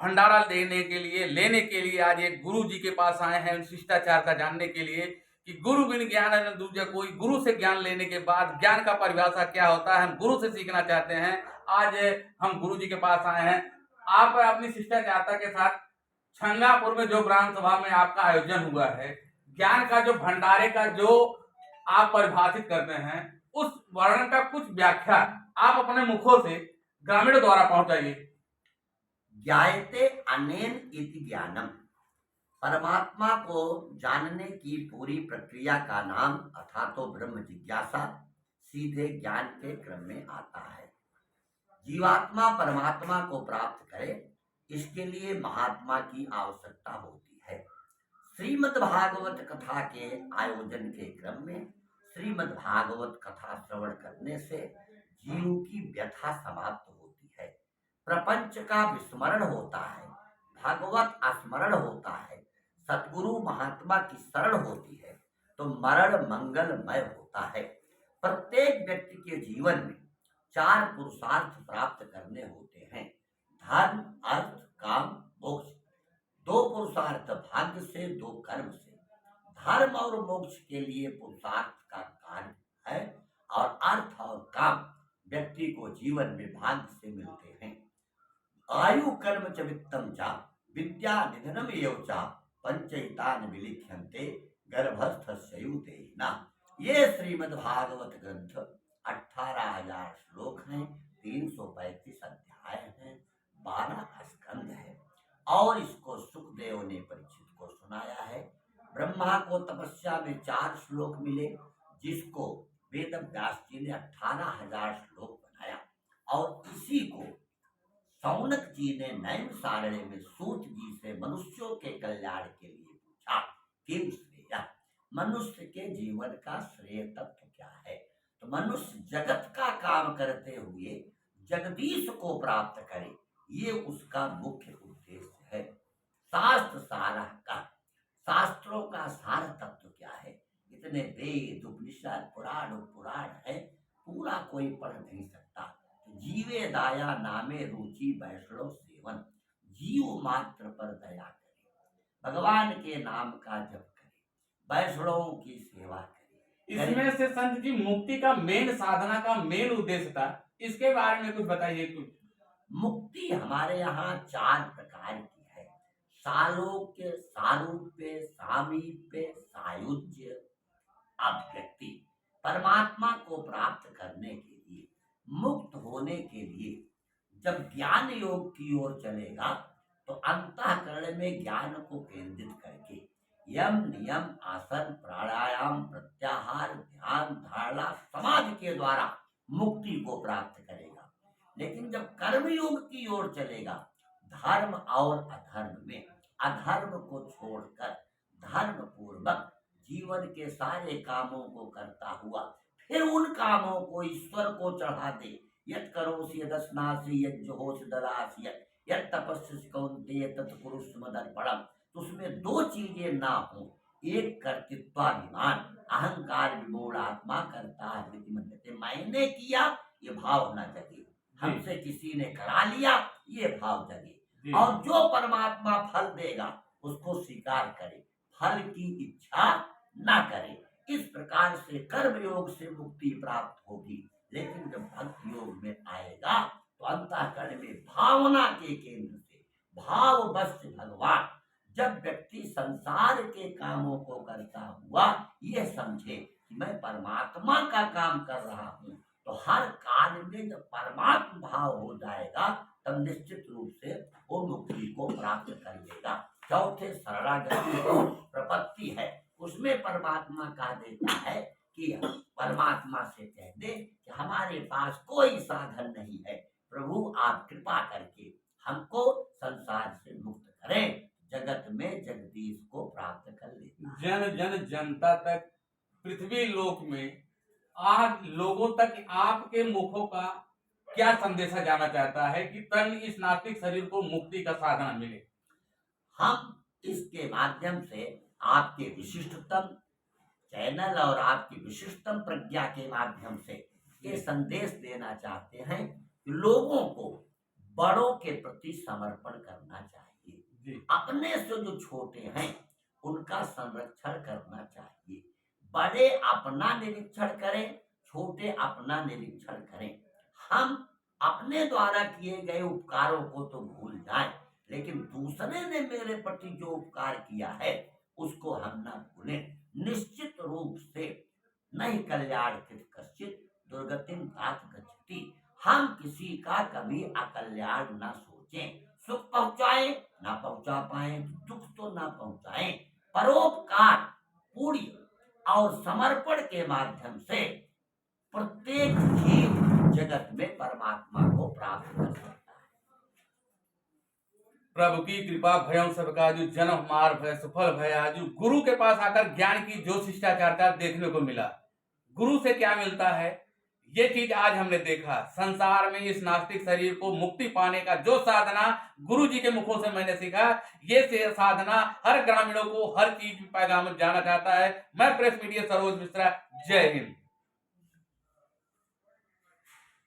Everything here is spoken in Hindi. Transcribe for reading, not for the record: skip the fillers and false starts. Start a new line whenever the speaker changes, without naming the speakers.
भंडारा देने के लिए, लेने के लिए आज एक गुरु जी के पास आए हैं, शिष्टाचार का जानने के लिए कि गुरु बिन ज्ञान न दूजा कोई। गुरु से ज्ञान लेने के बाद ज्ञान का परिभाषा क्या होता है, हम गुरु से सीखना चाहते हैं। आज हम गुरु जी के पास आए हैं। आप अपनी शिष्टाचारता के साथ छंगापुर में जो ग्राम सभा में आपका आयोजन हुआ है, ज्ञान का जो भंडारे का जो आप परिभाषित करते हैं, उस वर्णन का कुछ व्याख्या आप अपने मुखों से ग्रामीणों द्वारा पहुंचाइए।
ज्ञायते अनेन इति ज्ञानम, परमात्मा को जानने की पूरी प्रक्रिया का नाम अथातो ब्रह्म जिज्ञासा सीधे ज्ञान के क्रम में आता है। जीवात्मा परमात्मा को प्राप्त करे, इसके लिए महात्मा की आवश्यकता होती है। श्रीमद् भागवत कथा के आयोजन के क्रम में श्रीमद् भागवत कथा श्रवण करने से जीव की व्यथा समाप्त होती है, प्रपंच का विस्मरण होता है, भगवत स्मरण होता है, सद्गुरु महात्मा की शरण होती है, तो मरण मंगलमय होता है। प्रत्येक व्यक्ति के जीवन में 4 पुरुषार्थ प्राप्त करने होते हैं, धर्म, अर्थ, काम, मोक्ष। 2 पुरुषार्थ भाग्य से, 2 कर्म से। धर्म और मोक्ष के लिए पुरुषार्थ का कार्य है और अर्थ और काम व्यक्ति को जीवन में भाग्य से मिलते हैं। आयु कर्म च वित्तम च विद्या निधनम एव च पंचैतान विलिख्यन्ते गर्भस्थस्ययुतेन। ये श्रीमद् भागवत ग्रंथ 18,000 श्लोक हैं, 335 अध्याय हैं, 12 स्कंद है और इसको सुखदेव ने परीक्षित को सुनाया है। ब्रह्मा को तपस्या में 4 श्लोक मिले, जिसको वेद व्यास जी ने 18,000 श्लोक बनाया और इसी को सौनक जी ने नैमिषारण्य में सूत जी से मनुष्यों के कल्याण के लिए पूछा कि श्रेय, मनुष्य के जीवन का श्रेय तत्व क्या है। तो मनुष्य जगत का काम करते हुए जगदीश को प्राप्त करे, ये उसका मुख्य उद्देश्य है। शास्त्र सारा का, शास्त्रों का सार तत्व क्या है। इतने वेद उपनिषद पुराण है, पूरा कोई पढ़ नहीं सकता। जीवे दाया नामे रुचि वैष्णव सेवन, जीव मात्र पर दया करे, भगवान के नाम का जप करे, वैष्णवों की सेवा करे।
इसमें से संत जी मुक्ति का मेन साधना का मेन उद्देश्य था, इसके बारे में कुछ बताइए। कुछ
मुक्ति हमारे यहाँ 4 प्रकार की है, सालोक्य, सारूप्य, सामीप्य, सायुज्य। अब व्यक्ति परमात्मा को प्राप्त करने के लिए, मुक्त होने के लिए जब ज्ञान योग की ओर चलेगा तो अंतःकरण में ज्ञान को केंद्रित करके यम नियम आसन प्राणायाम प्रत्याहार ध्यान धारणा समाधि के द्वारा मुक्ति को प्राप्त करेगा। लेकिन जब कर्म योग की ओर चलेगा, धर्म और अधर्म में अधर्म को छोड़कर धर्म पूर्वक जीवन के सारे कामों को करता हुआ फिर उन कामों को ईश्वर को चढ़ा दे। यत् करोसि यदस्नासि यज्जुहोसि ददासि यत् तपस्यसि कौन्तेय तत् कुरुष्व मदर्पणम्। तो उसमें 2 चीजें ना हो, एक कर्तृत्वाभिमान, अहंकार विमूढ़ आत्मा करता है, मैंने किया ये भाव न जगे, हमसे किसी ने करा लिया ये भाव जगे, और जो परमात्मा फल देगा उसको स्वीकार करे, फल की इच्छा ना करे। इस प्रकार से कर्म योग से मुक्ति प्राप्त होगी। लेकिन जब भक्ति योग में आएगा तो अंतःकरण में भावना के केंद्र से भाव बस भगवान, जब व्यक्ति संसार के कामों को करता हुआ ये समझे कि मैं परमात्मा का काम कर रहा हूँ, तो हर काल में जब परमात्मा भाव हो जाएगा तब निश्चित रूप से वो मुक्ति को प्राप्त कर लेगा। चौथे शरणागति प्रपत्ति है, उसमें परमात्मा कह देता है कि परमात्मा से कह दे कि हमारे पास कोई साधन नहीं है, प्रभु आप कृपा करके हमको संसार से मुक्त करें, जगत में जगदीश को प्राप्त कर लेता है।
जन जन जनता तक, पृथ्वी लोक में आज लोगों तक आपके मुखों का क्या संदेशा जाना चाहता है कि तन इस नास्तिक शरीर को मुक्ति का साधन मिले।
हम इसके माध्यम से आपके विशिष्टतम चैनल और आपकी विशिष्टतम प्रज्ञा के माध्यम से ये संदेश देना चाहते हैं कि लोगों को बड़ों के प्रति समर्पण करना चाहिए।
जी
अपने से जो छोटे हैं उनका संरक्षण करना चाहिए। बड़े अपना निरीक्षण करें, छोटे अपना निरीक्षण करें। हम अपने द्वारा किए गए उपकारों को तो भूल जाएं, लेकिन दूसरे ने मेरे प्रति जो उपकार किया है उसको हम ना भूलें। निश्चित रूप से नहीं कल्याण कश्चित दुर्गतिम तात गच्छति। हम किसी का कभी अकल्याण ना सोचें। सुख पहुंचाए ना पहुंचा पाए, दुख तो ना पहुंचाएं। परोपकार, पुण्य और समर्पण के माध्यम से प्रत्येक जीव जगत में परमात्मा को प्राप्त कर सकता है।
प्रभु की कृपा भयं सब काजू, जन्म मार भय सफल भय आजू। गुरु के पास आकर ज्ञान की जो शिष्टाचार का देखने को मिला, गुरु से क्या मिलता है ये चीज आज हमने देखा। संसार में इस नास्तिक शरीर को मुक्ति पाने का जो साधना गुरु जी के मुखों से मैंने सीखा, ये से साधना हर ग्रामीणों को हर चीज पैगाम जाना चाहता है। मैं प्रेस मीडिया सरोज मिश्रा, जय हिंद।